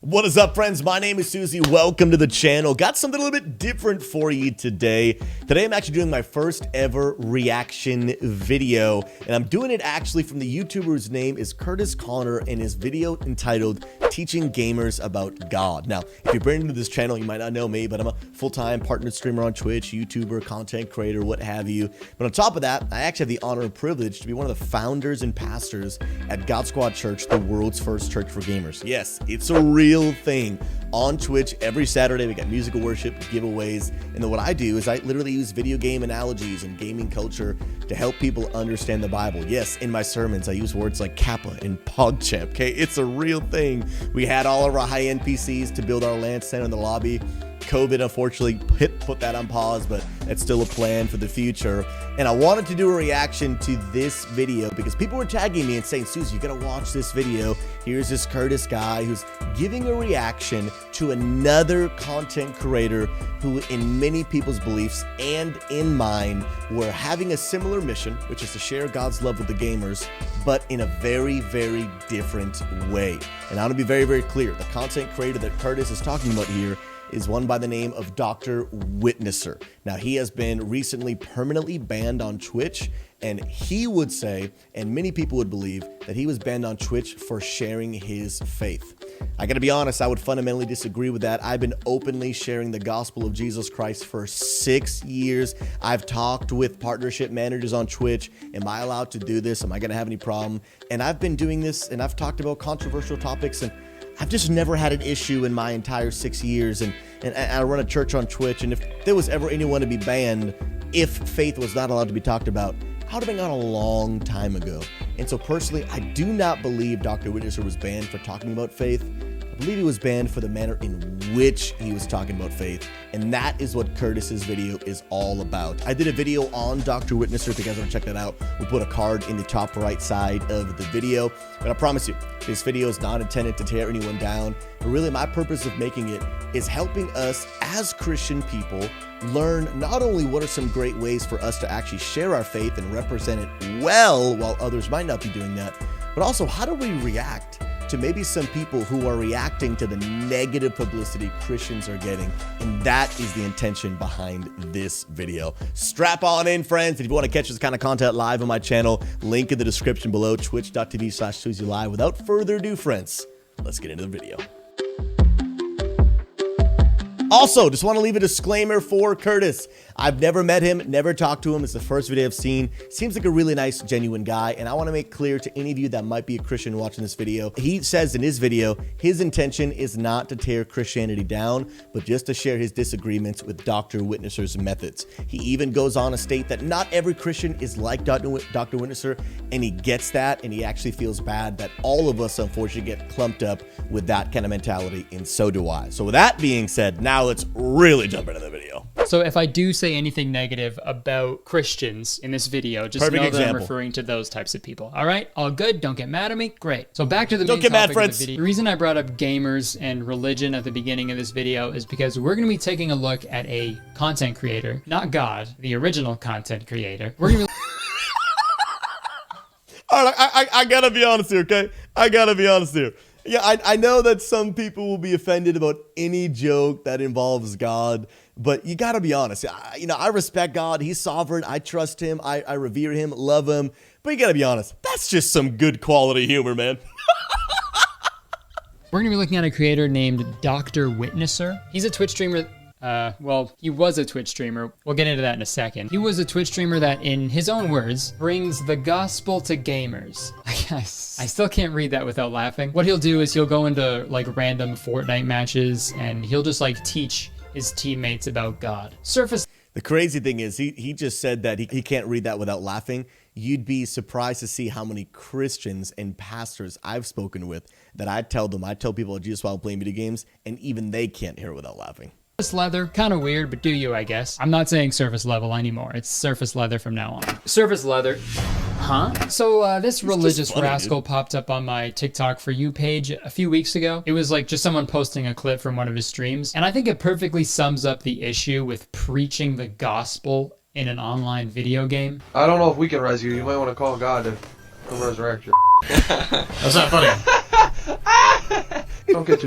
What is up, friends? My name is Susie. Welcome to the channel. Got something a little bit different for you today. Today, I'm actually doing my first ever reaction video, and I'm doing it actually from the YouTuber whose name is Kurtis Conner and his video entitled Teaching Gamers About God. Now, if you're brand new to this channel, you might not know me, but I'm a full-time partner streamer on Twitch, YouTuber, content creator, what have you. But on top of that, I actually have the honor and privilege to be one of the founders and pastors at God Squad Church, the world's first church for gamers. Yes, it's a real thing. On Twitch every Saturday we got musical worship, giveaways, and then what I do is I literally use video game analogies and gaming culture to help people understand the Bible. Yes, in my sermons I use words like Kappa and PogChamp. Okay, it's a real thing. We had all of our high NPCs to build our land center in the lobby. COVID unfortunately put that on pause, but it's still a plan for the future. And I wanted to do a reaction to this video because people were tagging me and saying, Susie, you gotta watch this video. Here's this Kurtis guy who's giving a reaction to another content creator who, in many people's beliefs and in mine, were having a similar mission, which is to share God's love with the gamers, but in a very, very different way. And I want to be very, very clear. The content creator that Kurtis is talking about here is one by the name of Dr. Witnesser. Now, he has been recently permanently banned on Twitch, and he would say, and many people would believe, that he was banned on Twitch for sharing his faith. I gotta be honest, I would fundamentally disagree with that. I've been openly sharing the gospel of Jesus Christ for 6 years. I've talked with partnership managers on Twitch. Am I allowed to do this? Am I gonna have any problem? And I've been doing this, and I've talked about controversial topics, and I've just never had an issue in my entire 6 years, and I run a church on Twitch, and if there was ever anyone to be banned, if faith was not allowed to be talked about, I would have been gone a long time ago. And so personally, I do not believe Dr. Witnesser was banned for talking about faith. I believe he was banned for the manner in which he was talking about faith, and that is what Kurtis's video is all about. I did a video on Dr. Witnesser. If you guys want to check that out, we'll put a card in the top right side of the video. But I promise you, this video is not intended to tear anyone down, but really my purpose of making it is helping us as Christian people learn not only what are some great ways for us to actually share our faith and represent it well while others might not be doing that, but also how do we react to maybe some people who are reacting to the negative publicity Christians are getting. And that is the intention behind this video. Strap on in, friends. If you want to catch this kind of content live on my channel, link in the description below, twitch.tv/SusieLive. Without further ado, friends, let's get into the video. Also, just want to leave a disclaimer for Kurtis. I've never met him, never talked to him. It's the first video I've seen. Seems like a really nice, genuine guy, and I want to make clear to any of you that might be a Christian watching this video, he says in his video, his intention is not to tear Christianity down, but just to share his disagreements with Dr. Witnesser's methods. He even goes on to state that not every Christian is like Dr. Witnesser, and he gets that, and he actually feels bad that all of us, unfortunately, get clumped up with that kind of mentality, and so do I. So with that being said, now let's really jump into the video. So if I do say anything negative about Christians in this video, just know that I'm referring to those types of people. All right? All good? Don't get mad at me? Great. So back to the main topic of the video. The reason I brought up gamers and religion at the beginning of this video is because we're going to be taking a look at a content creator, not God, the original content creator. We're going to be all right, I gotta be honest here, okay? I gotta be honest here. Yeah, I know that some people will be offended about any joke that involves God, but you gotta be honest. I respect God. He's sovereign. I trust him. I revere him, love him. But you gotta be honest. That's just some good quality humor, man. We're gonna be looking at a creator named Dr. Witnesser. He's a Twitch streamer. Well, he was a Twitch streamer. We'll get into that in a second. He was a Twitch streamer that, in his own words, brings the gospel to gamers. I still can't read that without laughing. What he'll do is he'll go into like random Fortnite matches and he'll just like teach his teammates about God. The crazy thing is he just said that he can't read that without laughing. You'd be surprised to see how many Christians and pastors I've spoken with that I tell people Jesus while playing video games, and even they can't hear it without laughing. Surface leather, kind of weird, but do you, I guess. I'm not saying surface level anymore. It's surface leather from now on. Surface leather. Huh? So this religious rascal popped up on my TikTok For You page a few weeks ago. It was like just someone posting a clip from one of his streams. And I think it perfectly sums up the issue with preaching the gospel in an online video game. I don't know if we can res you. You might want to call God to come resurrect you. That's not funny. Don't get too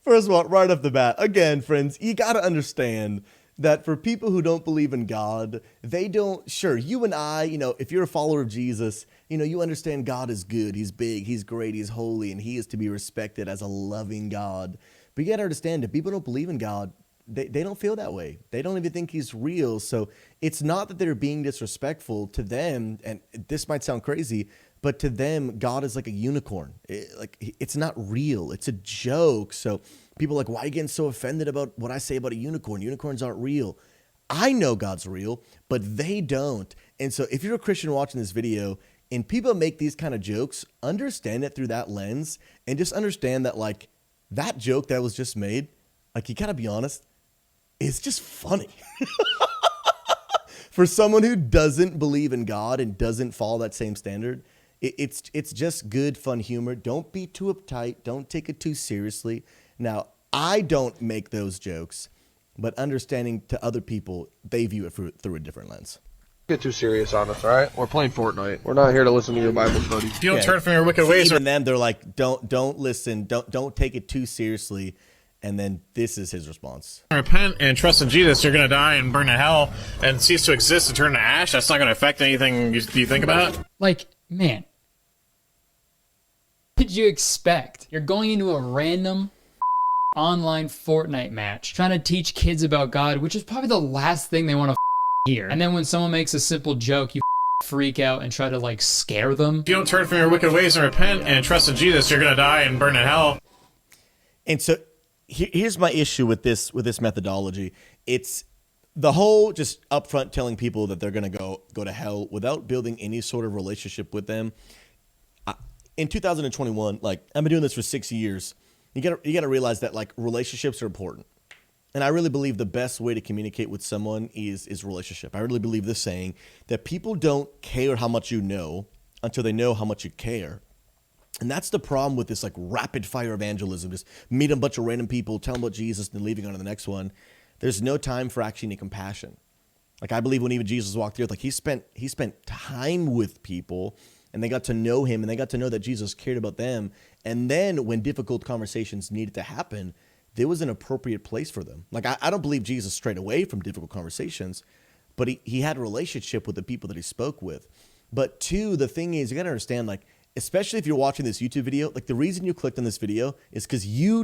First of all, right off the bat, again, friends, you got to understand that for people who don't believe in God, they don't, sure, you and I, if you're a follower of Jesus, you understand God is good, he's big, he's great, he's holy, and he is to be respected as a loving God. But you got to understand that people don't believe in God, they don't feel that way. They don't even think he's real. So it's not that they're being disrespectful to them, and this might sound crazy, but to them, God is like a unicorn. It's not real. It's a joke. So people are like, why are you getting so offended about what I say about a unicorn? Unicorns aren't real. I know God's real, but they don't. And so if you're a Christian watching this video and people make these kind of jokes, understand it through that lens and just understand that like that joke that was just made, like you gotta be honest, it's just funny. For someone who doesn't believe in God and doesn't follow that same standard, it's just good, fun humor. Don't be too uptight. Don't take it too seriously. Now, I don't make those jokes, but understanding to other people, they view it through a different lens. Get too serious on us, all right? We're playing Fortnite. We're not here to listen to your Bible study. If you don't turn from your wicked ways, even then they're like, don't listen, don't take it too seriously. And then this is his response. repent and trust in Jesus, you're going to die and burn to hell and cease to exist and turn to ash. That's not going to affect anything you think about. Like, man, what did you expect? You're going into a random online Fortnite match, trying to teach kids about God, which is probably the last thing they want to hear. And then when someone makes a simple joke, you freak out and try to like scare them. If you don't turn from your wicked ways and repent and trust in Jesus, you're going to die and burn in hell. And so here's my issue with this methodology. It's the whole just upfront telling people that they're going to go to hell without building any sort of relationship with them. In 2021, like I've been doing this for 6 years. You got to realize that like relationships are important. And I really believe the best way to communicate with someone is relationship. I really believe this saying that people don't care how much you know until they know how much you care. And that's the problem with this like rapid fire evangelism. Just meet a bunch of random people, tell them about Jesus, and then leaving on to the next one. There's no time for actually any compassion. Like I believe when even Jesus walked the earth, like he spent time with people and they got to know him and they got to know that Jesus cared about them. And then when difficult conversations needed to happen, there was an appropriate place for them. Like I don't believe Jesus strayed away from difficult conversations, but he had a relationship with the people that he spoke with. But two, the thing is, you got to understand, like, especially if you're watching this YouTube video, like the reason you clicked on this video is because you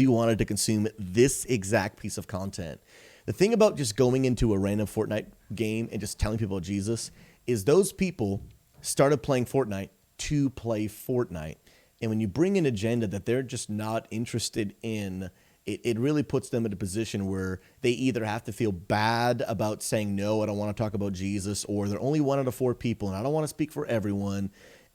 wanted to consume this exact piece of content. The thing about just going into a random Fortnite game and just telling people about Jesus is those people started playing Fortnite to play Fortnite. And when you bring an agenda that they're just not interested in, it really puts them in a position where they either have to feel bad about saying, no, I don't want to talk about Jesus, or they're only 1 out of 4 people and I don't want to speak for everyone.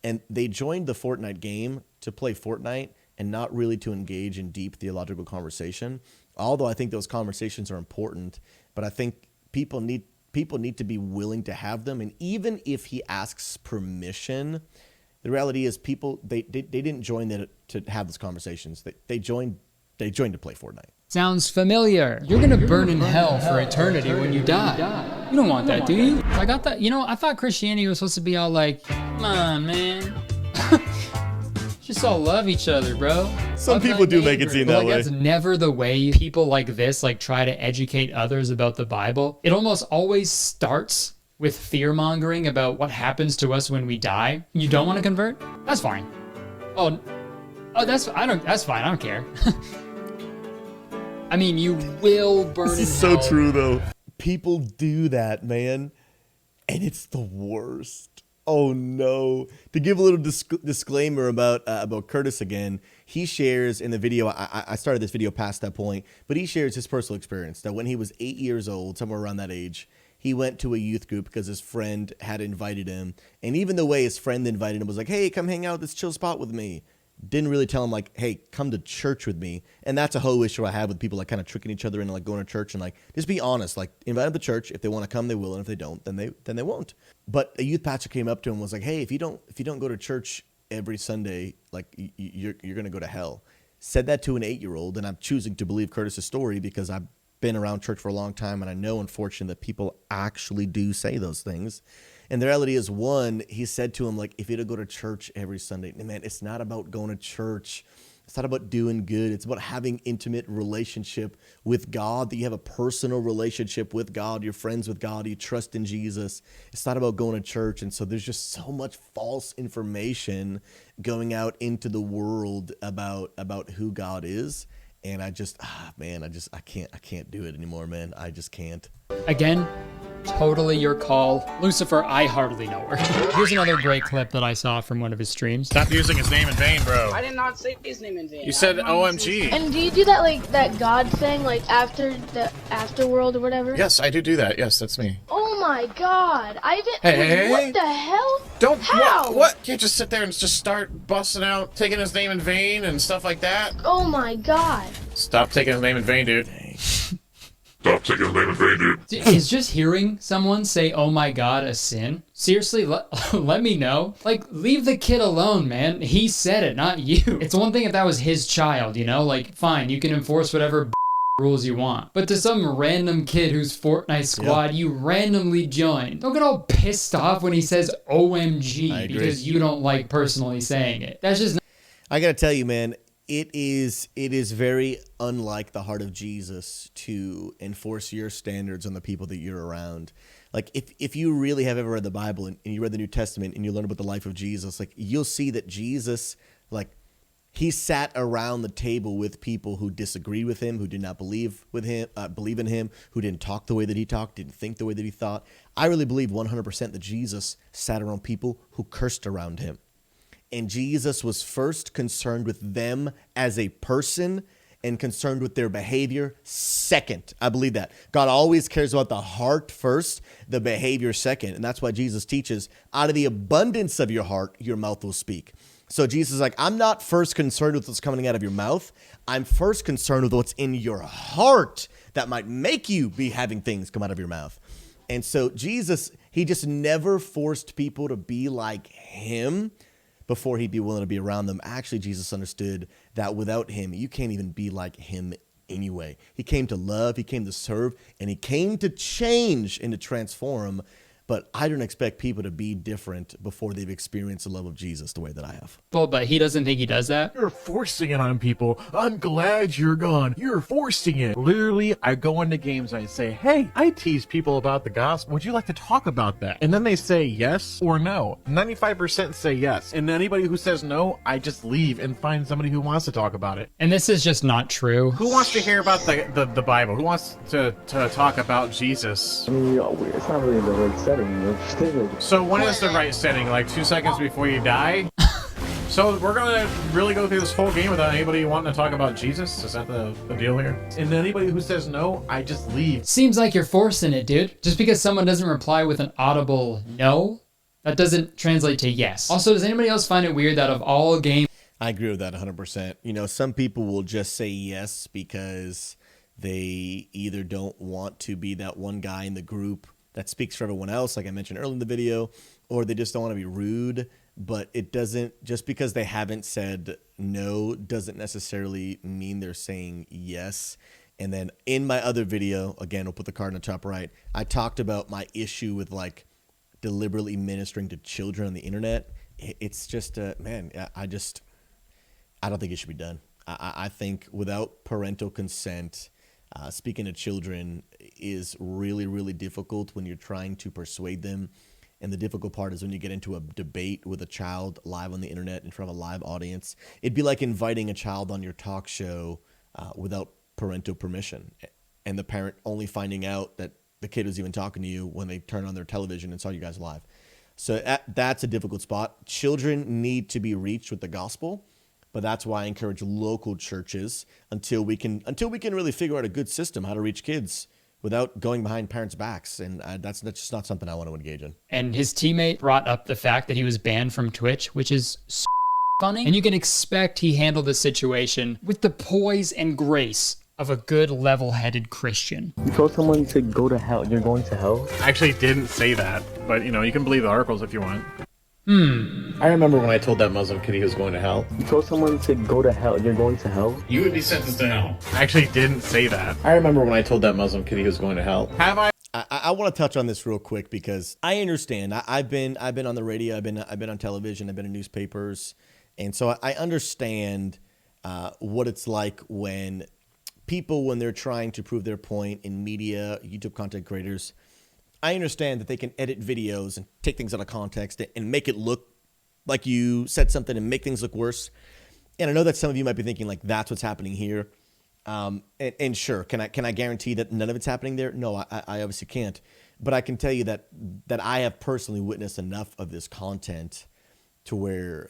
And they joined the Fortnite game to play Fortnite and not really to engage in deep theological conversation. Although I think those conversations are important, but I think people need to be willing to have them. And even if he asks permission, the reality is people, they didn't join to have those conversations. They joined to play Fortnite. Sounds familiar. You're gonna burn in hell for eternity when you die. You don't want that, do you? I got that. I thought Christianity was supposed to be all like, come on, man. Just all love each other, bro. Some people do make it seem that way. That's never the way people like this like try to educate others about the Bible. It almost always starts with fear-mongering about what happens to us when we die. You don't want to convert? That's fine. Oh, that's fine. I don't care. I mean, you will burn in hell. This is so true, though. People do that, man, and it's the worst. Oh no! To give a little disclaimer about Kurtis again, he shares in the video. I started this video past that point, but he shares his personal experience that when he was 8 years old, somewhere around that age, he went to a youth group because his friend had invited him, and even the way his friend invited him was like, "Hey, come hang out at this chill spot with me." Didn't really tell him like, hey, come to church with me. And that's a whole issue I have with people like kind of tricking each other into like going to church, and like just be honest, like invite them to church. If they want to come, they will, and if they don't, then they won't. But a youth pastor came up to him and was like, hey, if you don't go to church every Sunday, like you're gonna go to hell. Said that to an 8-year-old, and I'm choosing to believe Kurtis' story because I've been around church for a long time, and I know, unfortunately, that people actually do say those things. And the reality is, one, he said to him, like, if you don't go to church every Sunday, man, it's not about going to church. It's not about doing good. It's about having intimate relationship with God, that you have a personal relationship with God. You're friends with God. You trust in Jesus. It's not about going to church. And so there's just so much false information going out into the world about who God is. And I just, I can't do it anymore, man. I just can't. Again, totally your call. Lucifer, I hardly know her. Here's another great clip that I saw from one of his streams. Stop using his name in vain, bro. I did not say his name in vain. You said OMG. And do you do that, like, that God thing, like, after the afterworld or whatever? Yes, I do that. Yes, that's me. Oh my God. I didn't. Hey. What the hell? Don't. How? What? Can't just sit there and just start busting out, taking his name in vain and stuff like that. Oh my God. Stop taking his name in vain, dude. Stop taking his name in vain, dude. Is just hearing someone say, oh my God, a sin? Seriously, let me know. Like, leave the kid alone, man. He said it, not you. It's one thing if that was his child, you know? Like, fine, you can enforce whatever rules you want. But to some random kid whose Fortnite squad you randomly joined, don't get all pissed off when he says OMG because you don't like personally saying it. That's just not. I gotta tell you, man, it is very unlike the heart of Jesus to enforce your standards on the people that you're around. Like, if you really have ever read the Bible and you read the New Testament and you learn about the life of Jesus, like, you'll see that Jesus, like, he sat around the table with people who disagreed with him, who did not believe in him, who didn't talk the way that he talked, didn't think the way that he thought. I really believe 100% that Jesus sat around people who cursed around him. And Jesus was first concerned with them as a person and concerned with their behavior second. I believe that. God always cares about the heart first, the behavior second. And that's why Jesus teaches, out of the abundance of your heart, your mouth will speak. So Jesus is like, I'm not first concerned with what's coming out of your mouth. I'm first concerned with what's in your heart that might make you be having things come out of your mouth. And so Jesus, he just never forced people to be like him before he'd be willing to be around them. Actually, Jesus understood that without him, you can't even be like him anyway. He came to love, he came to serve, and he came to change and to transform. But I don't expect people to be different before they've experienced the love of Jesus the way that I have. Well, but he doesn't think he does that. You're forcing it on people. I'm glad you're gone. You're forcing it. Literally, I go into games and I say, hey, I tease people about the gospel. Would you like to talk about that? And then they say yes or no. 95% say yes. And anybody who says no, I just leave and find somebody who wants to talk about it. And this is just not true. Who wants to hear about the Bible? Who wants to talk about Jesus? I mean, it's not really the right setting. So when is the right setting? Like 2 seconds before you die? So we're gonna really go through this whole game without anybody wanting to talk about Jesus? Is that the deal here? And anybody who says no, I just leave. Seems like you're forcing it, dude. Just because someone doesn't reply with an audible no, that doesn't translate to yes. Also, does anybody else find it weird that of all games... I agree with that 100%. You know, some people will just say yes because they either don't want to be that one guy in the group that speaks for everyone else, like I mentioned earlier in the video, or they just don't want to be rude. But it doesn't, just because they haven't said no doesn't necessarily mean they're saying yes. And then in my other video, again, we'll put the card in the top right, I talked about my issue with like deliberately ministering to children on the internet. It's just, man, I don't think it should be done. I think without parental consent, speaking to children is really, really difficult when you're trying to persuade them. And the difficult part is when you get into a debate with a child live on the internet in front of a live audience. It'd be like inviting a child on your talk show without parental permission, and the parent only finding out that the kid was even talking to you when they turned on their television and saw you guys live. So that's a difficult spot. Children need to be reached with the gospel. But that's why I encourage local churches until we can really figure out a good system how to reach kids without going behind parents' backs. And that's just not something I want to engage in. And his teammate brought up the fact that he was banned from Twitch, which is so funny. And you can expect he handled the situation with the poise and grace of a good, level-headed Christian. You told someone to go to hell. You're going to hell? I actually didn't say that, but you know, you can believe the articles if you want. I remember when I told that Muslim kid he was going to hell. You told someone to go to hell. You're going to hell? You would be sentenced to hell. I actually didn't say that. I remember when I told that Muslim kid he was going to hell. Have I? I want to touch on this real quick because I understand. I've been on the radio. I've been on television. I've been in newspapers, and so I understand what it's like when people, when they're trying to prove their point in media, YouTube content creators. I understand that they can edit videos and take things out of context and make it look like you said something and make things look worse. And I know that some of you might be thinking like that's what's happening here. And sure, can I guarantee that none of it's happening there? No, I obviously can't. But I can tell you that I have personally witnessed enough of this content to where,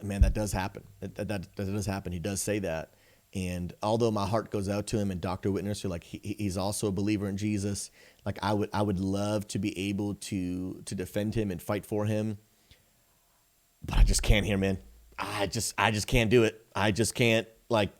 man, that does happen. That does happen. He does say that. And although my heart goes out to him and Dr. Witness, like he's also a believer in Jesus, like I would love to be able to defend him and fight for him. But I just can't here, man. I just can't do it. I just can't, like,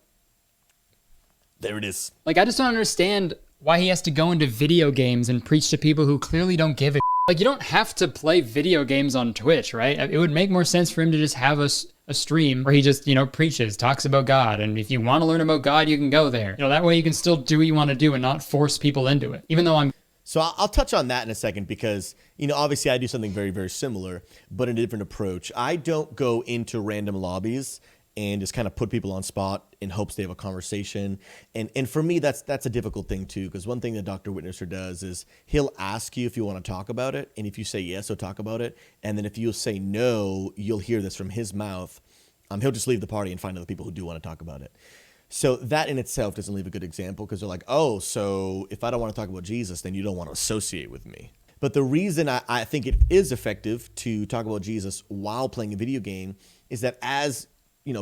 there it is. Like, I just don't understand why he has to go into video games and preach to people who clearly don't give a like, you don't have to play video games on Twitch, right? It would make more sense for him to just have a stream where he just, preaches, talks about God. And if you want to learn about God, you can go there. That way you can still do what you want to do and not force people into it. Even though So I'll touch on that in a second because, obviously I do something very, very similar, but in a different approach. I don't go into random lobbies and just kind of put people on spot in hopes they have a conversation. And for me, that's a difficult thing too, because one thing that Dr. Witnesser does is he'll ask you if you want to talk about it. And if you say yes, he'll talk about it. And then if you say no, you'll hear this from his mouth. He'll just leave the party and find other people who do want to talk about it. So that in itself doesn't leave a good example because they're like, oh, so if I don't want to talk about Jesus, then you don't want to associate with me. But the reason I think it is effective to talk about Jesus while playing a video game is that as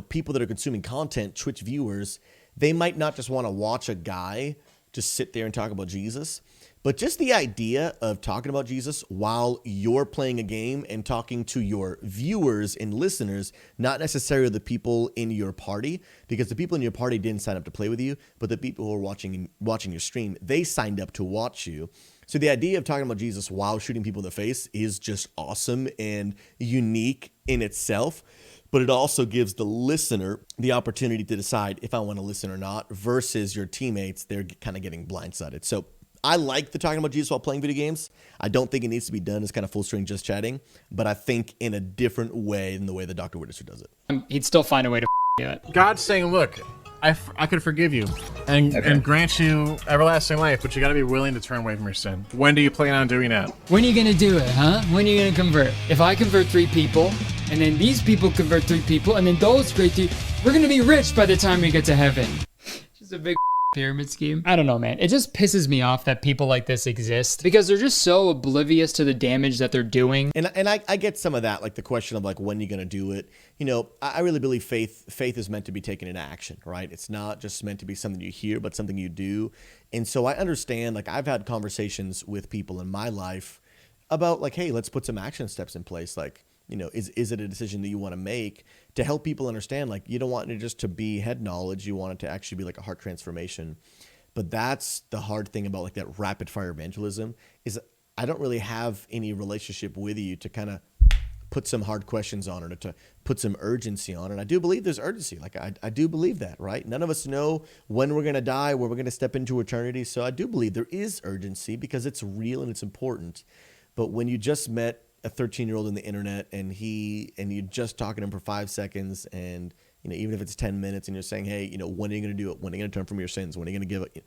people that are consuming content, Twitch viewers, they might not just want to watch a guy just sit there and talk about Jesus, but just the idea of talking about Jesus while you're playing a game and talking to your viewers and listeners, not necessarily the people in your party, because the people in your party didn't sign up to play with you, but the people who are watching your stream, they signed up to watch you. So the idea of talking about Jesus while shooting people in the face is just awesome and unique in itself. But it also gives the listener the opportunity to decide if I want to listen or not versus your teammates. They're kind of getting blindsided. So I like the talking about Jesus while playing video games. I don't think it needs to be done as kind of full string just chatting, but I think in a different way than the way that Dr. Witnesser does it. he'd still find a way to do it. God's saying, look, I could forgive you and grant you everlasting life, but you got to be willing to turn away from your sin. When do you plan on doing that? When are you going to do it, huh? When are you going to convert? If I convert 3 people, and then these people convert 3 people, and then those great 3, we're going to be rich by the time we get to heaven. Just a big pyramid scheme. I don't know, man. It just pisses me off that people like this exist because they're just so oblivious to the damage that they're doing. And I get some of that, like the question of like, when are you going to do it? I really believe faith is meant to be taken into action, right? It's not just meant to be something you hear, but something you do. And so I understand, like I've had conversations with people in my life about like, hey, let's put some action steps in place. Like, is it a decision that you want to make to help people understand, like, you don't want it just to be head knowledge. You want it to actually be like a heart transformation. But that's the hard thing about like that rapid fire evangelism is I don't really have any relationship with you to kind of put some hard questions on it or to put some urgency on it. And I do believe there's urgency. Like I do believe that, right? None of us know when we're going to die, where we're going to step into eternity. So I do believe there is urgency because it's real and it's important. But when you just met a 13-year-old on the internet and you're just talking to him for 5 seconds and even if it's 10 minutes and you're saying, hey, when are you going to do it? When are you going to turn from your sins? When are you going to give it?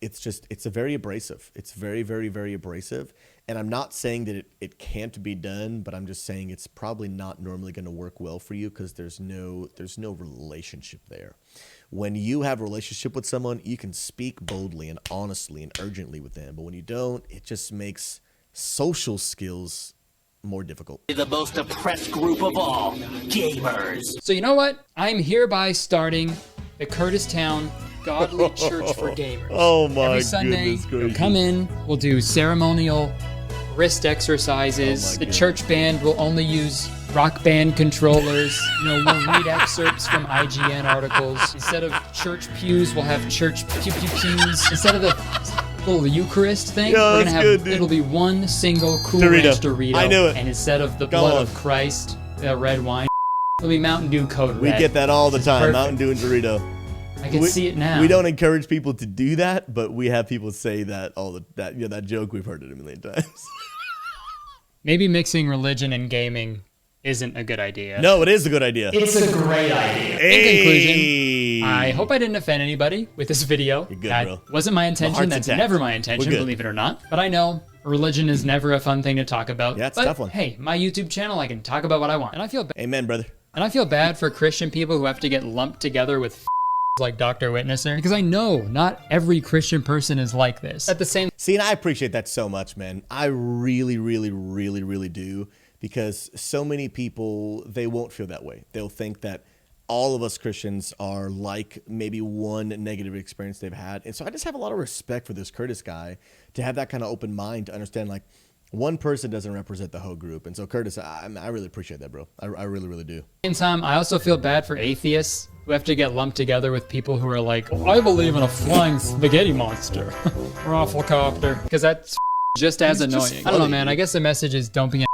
It's a very abrasive. It's very, very, very abrasive. And I'm not saying that it can't be done, but I'm just saying it's probably not normally going to work well for you because there's no relationship there. When you have a relationship with someone, you can speak boldly and honestly and urgently with them. But when you don't, it just makes social skills more difficult. The most oppressed group of all, gamers. So you know what? I'm hereby starting the Kurtis Godly Church for Gamers. Oh my Every Sunday, goodness gracious. We'll come in, we'll do ceremonial wrist exercises. The church band will only use Rock Band controllers. We'll read excerpts from IGN articles. Instead of church pews, we'll have church pews. Instead of the little Eucharist thing, we're gonna have good, it'll be one single Cool Ranch Dorito. I knew it. And instead of the blood of Christ, the red wine, it'll be Mountain Dew Code Red. We get that all the time, perfect. Mountain Dew and Dorito. I can see it now. We don't encourage people to do that, but we have people say that that joke, we've heard it a million times. Maybe mixing religion and gaming isn't a good idea. No, it is a good idea. It's a great idea. In conclusion, I hope I didn't offend anybody with this video. You're good, that bro. wasn't my intention. That's attacked. never my intention, We're good. believe it or not. But I know religion is never a fun thing to talk about. Yeah, it's but, a tough one. Hey, my YouTube channel, I can talk about what I want. And I feel bad. Amen, brother. And I feel bad for Christian people who have to get lumped together with like Dr. Witnesser, because I know not every Christian person is like this. At the same See, and I appreciate that so much, man. I really, really, really, really do, because so many people, they won't feel that way. They'll think that all of us Christians are like maybe one negative experience they've had. And so I just have a lot of respect for this Kurtis guy to have that kind of open mind to understand, like, one person doesn't represent the whole group. And so Kurtis, I really appreciate that, bro. I really, really do. time, I also feel bad for atheists who have to get lumped together with people who are like, oh, I believe in a flying spaghetti monster. Rafflecopter. Because that's just as annoying. I don't know, man. I guess the message is don't be a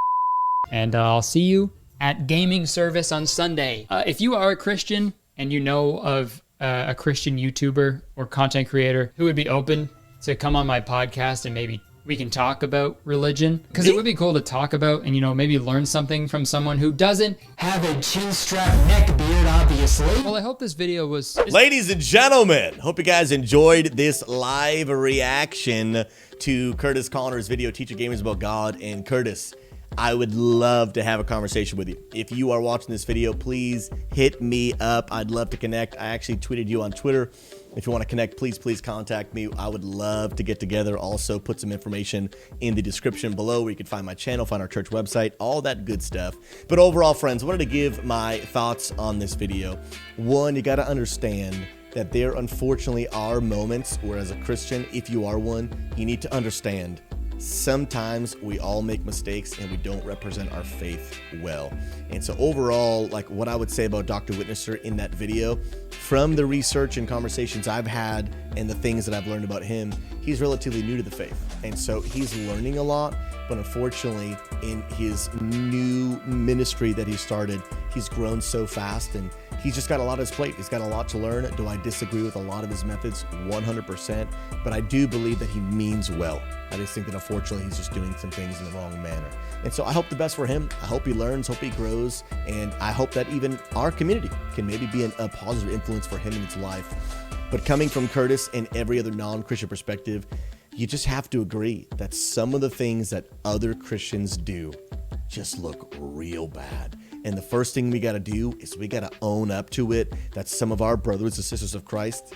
and I'll see you at gaming service on Sunday. If you are a Christian and you know of a Christian YouTuber or content creator who would be open to come on my podcast and maybe we can talk about religion, because it would be cool to talk about and, you know, maybe learn something from someone who doesn't have a chin-strap neck beard, obviously. Well, I hope this video was... Ladies and gentlemen, hope you guys enjoyed this live reaction to Kurtis Conner's video, Teaching Gamers About God. And Kurtis, I would love to have a conversation with you. If you are watching this video, please hit me up. I'd love to connect. I actually tweeted you on Twitter. If you want to connect, please contact me. I would love to get together. Also, put some information in the description below where you can find my channel, find our church website, all that good stuff. But overall, friends, I wanted to give my thoughts on this video. One, you got to understand that there unfortunately are moments where, as a Christian, if you are one, you need to understand sometimes we all make mistakes and we don't represent our faith well. And so overall, like what I would say about Dr. Witnesser in that video, from the research and conversations I've had and the things that I've learned about him, he's relatively new to the faith. And so he's learning a lot, but unfortunately in his new ministry that he started, he's grown so fast and he's just got a lot on his plate. He's got a lot to learn. Do I disagree with a lot of his methods? 100%. But I do believe that he means well. I just think that unfortunately he's just doing some things in the wrong manner. And so I hope the best for him. I hope he learns, hope he grows, and I hope that even our community can maybe be a positive influence for him in his life. But coming from Kurtis and every other non-Christian perspective, you just have to agree that some of the things that other Christians do just look real bad. And the first thing we got to do is we got to own up to it, that some of our brothers and sisters of Christ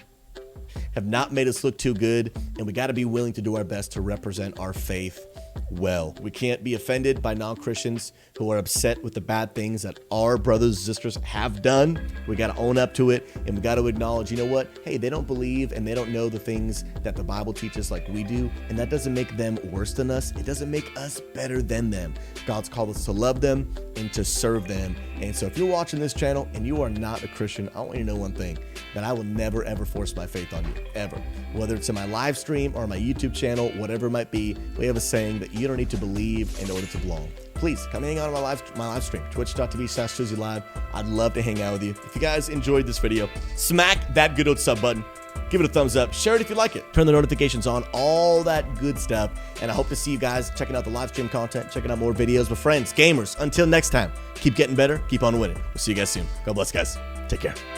have not made us look too good, and we got to be willing to do our best to represent our faith well. We can't be offended by non-Christians who are upset with the bad things that our brothers and sisters have done. We got to own up to it, and we got to acknowledge, you know what? Hey, they don't believe and they don't know the things that the Bible teaches like we do, and that doesn't make them worse than us. It doesn't make us better than them. God's called us to love them and to serve them. And so if you're watching this channel and you are not a Christian, I want you to know one thing, that I will never ever force my faith on you, ever. Whether it's in my live stream or my YouTube channel, whatever it might be, we have a saying that you don't need to believe in order to belong. Please come hang out on my live stream, twitch.tv/TuesieLive. I'd love to hang out with you. If you guys enjoyed this video, smack that good old sub button. Give it a thumbs up. Share it if you like it. Turn the notifications on. All that good stuff. And I hope to see you guys checking out the live stream content, checking out more videos. But friends, gamers, until next time, keep getting better, keep on winning. We'll see you guys soon. God bless, guys. Take care.